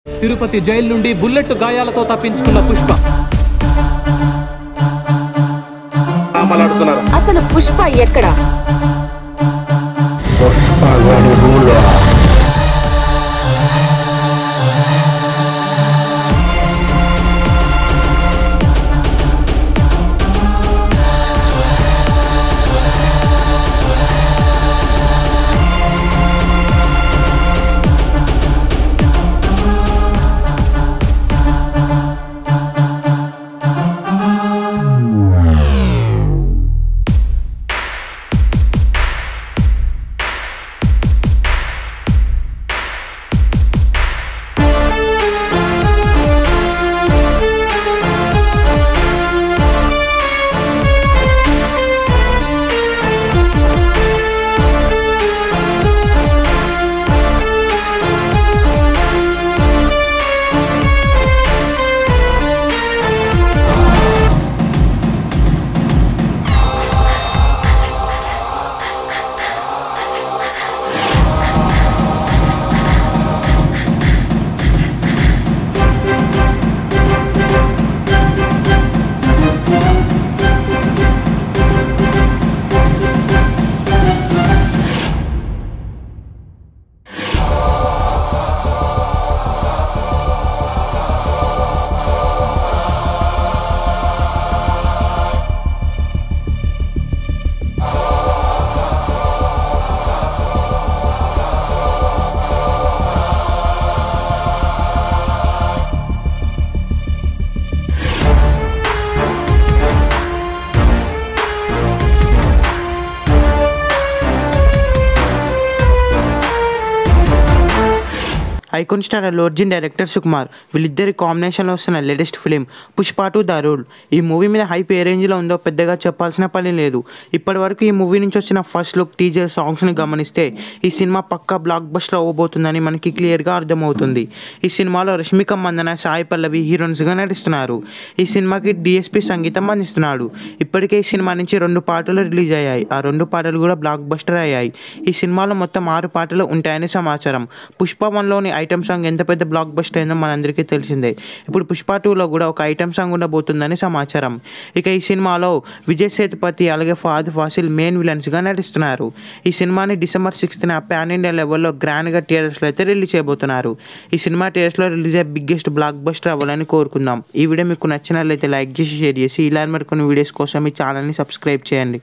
Tirupati jail నుండి bullet గాయాలతో తప్పించుకున్న పుష్ప. అసలు పుష్ప ఎక్కడ? Icon star Allu Arjun, director Sukumar వీళ్ళిద్దరి కాంబినేషన్లో వస్తున్న latest film Pushpa 2 the rule. ఈ మూవీ మీద హైప్ ఏ రేంజ్లో ఉందో పెద్దగా చెప్పాల్సిన పని లేదు. ఇప్పటి వరకు ఈ మూవీ నుంచి వచ్చిన ఫస్ట్ లుక్, టీజర్, సాంగ్స్ని గమనిస్తే ఈ సినిమా పక్కా బ్లాక్ బస్టర్ అవ్వబోతుందని మనకి క్లియర్గా అర్థమవుతుంది. ఈ సినిమాలో రష్మిక మందన, సాయి పల్లవి హీరోయిన్స్గా నటిస్తున్నారు. ఈ సినిమాకి డిఎస్పి సంగీతం అందిస్తున్నాడు. ఇప్పటికే ఈ సినిమా నుంచి 2 పాటలు రిలీజ్ అయ్యాయి. ఆ 2 పాటలు కూడా బ్లాక్ బస్టర్ అయ్యాయి. ఈ సినిమాలో మొత్తం 6 పాటలు ఉంటాయని సమాచారం. పుష్ప 1లోని ఐటమ్ సాంగ్ ఎంత పెద్ద బ్లాక్ బస్టర్ అయిందో మనందరికీ తెలిసిందే. ఇప్పుడు పుష్ప 2లో కూడా ఒక ఐటమ్ సాంగ్ ఉండబోతుందని సమాచారం. ఇక ఈ సినిమాలో విజయ్ సేతుపతి అలాగే ఫహద్ ఫాసిల్ మెయిన్ విలన్స్గా నటిస్తున్నారు. ఈ సినిమాని December 6th పాన్ ఇండియా లెవెల్లో గ్రాండ్గా థియేటర్స్లో అయితే రిలీజ్ చేయబోతున్నారు. ఈ సినిమా థియేటర్స్లో రిలీజ్ అయ్యే బిగ్గెస్ట్ బ్లాక్ బస్టర్ అవ్వాలని కోరుకుందాం. ఈ వీడియో మీకు నచ్చినట్లయితే లైక్ చేసి, షేర్ చేసి ఇలా మరికొన్ని వీడియోస్ కోసం ఈ ఛానల్ని సబ్స్క్రైబ్ చేయండి.